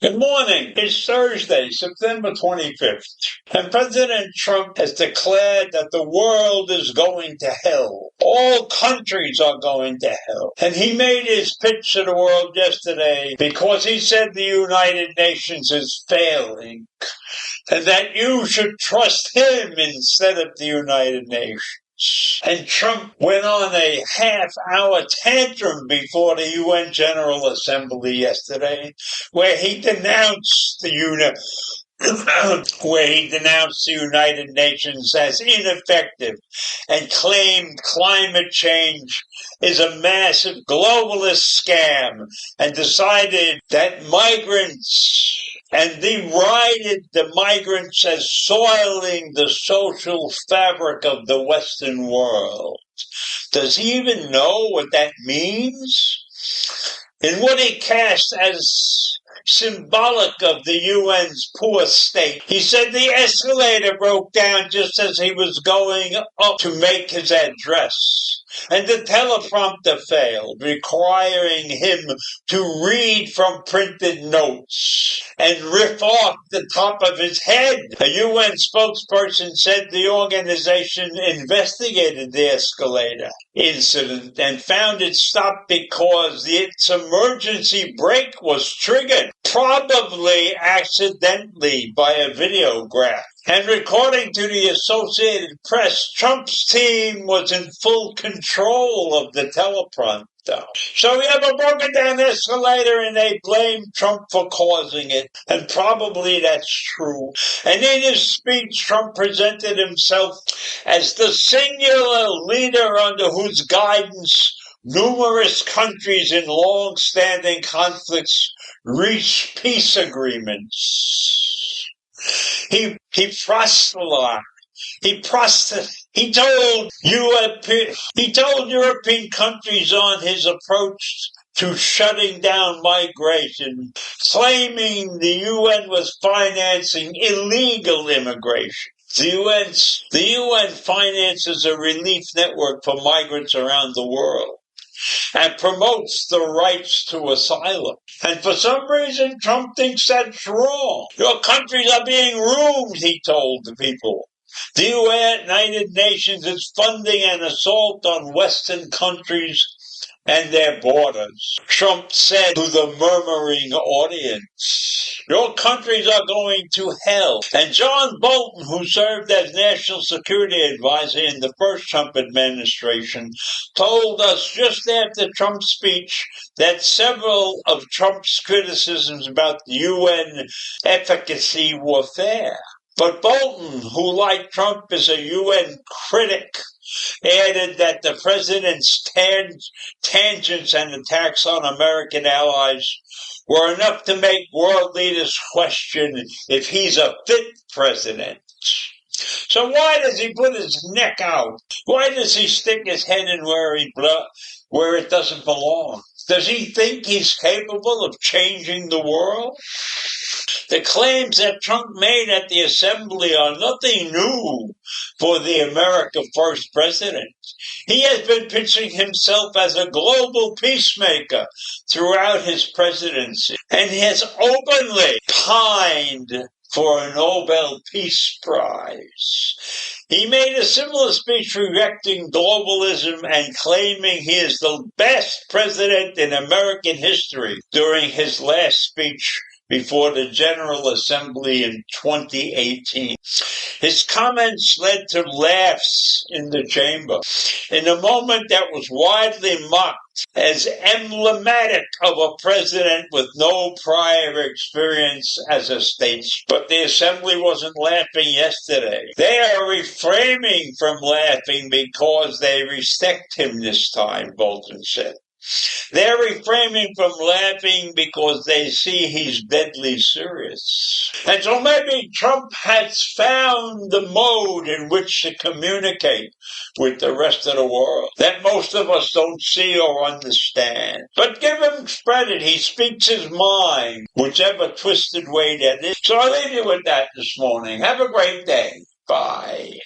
Good morning. It's Thursday, September 25th, and President Trump has declared that the world is going to hell. All countries are going to hell. And he made his pitch to the world yesterday because he said the United Nations is failing, and that you should trust him instead of the United Nations. And Trump went on a half-hour tantrum before the UN General Assembly yesterday, where he denounced the United Nations as ineffective and claimed climate change is a massive globalist scam, and decided that migrants and derided the migrants as soiling the social fabric of the Western world. Does he even know what that means? In what he cast as symbolic of the UN's poor state, he said the escalator broke down just as he was going up to make his address, and the teleprompter failed, requiring him to read from printed notes and riff off the top of his head. A UN spokesperson said the organization investigated the escalator incident and found it stopped because its emergency brake was triggered, probably accidentally, by a videograph. And according to the Associated Press, Trump's team was in full control of the teleprompter. So we have a broken down escalator and they blame Trump for causing it. And probably that's true. And in his speech, Trump presented himself as the singular leader under whose guidance numerous countries in long-standing conflicts reach peace agreements. He proselytized. He told European countries on his approach to shutting down migration, claiming the UN was financing illegal immigration. The UN finances a relief network for migrants around the world and promotes the rights to asylum. And for some reason, Trump thinks that's wrong. Your countries are being ruined, he told the people. The United Nations is funding an assault on Western countries and their borders. Trump said to the murmuring audience, your countries are going to hell. And John Bolton, who served as National Security Advisor in the first Trump administration, told us just after Trump's speech that several of Trump's criticisms about the UN efficacy were fair. But Bolton, who like Trump is a UN critic, added that the president's tangents and attacks on American allies were enough to make world leaders question if he's a fit president. So why does he put his neck out? Why does he stick his head in where it doesn't belong? Does he think he's capable of changing the world? The claims that Trump made at the assembly are nothing new for the America First president. He has been pitching himself as a global peacemaker throughout his presidency, and he has openly pined for a Nobel Peace Prize. He made a similar speech rejecting globalism and claiming he is the best president in American history during his last speech before the General Assembly in 2018. His comments led to laughs in the chamber. In a moment that was widely mocked as emblematic of a president with no prior experience as a statesman. But the Assembly wasn't laughing yesterday. They are refraining from laughing because they respect him this time, Bolton said. They're refraining from laughing because they see he's deadly serious. And so maybe Trump has found the mode in which to communicate with the rest of the world that most of us don't see or understand. But give him credit, he speaks his mind, whichever twisted way that is. So I'll leave you with that this morning. Have a great day. Bye.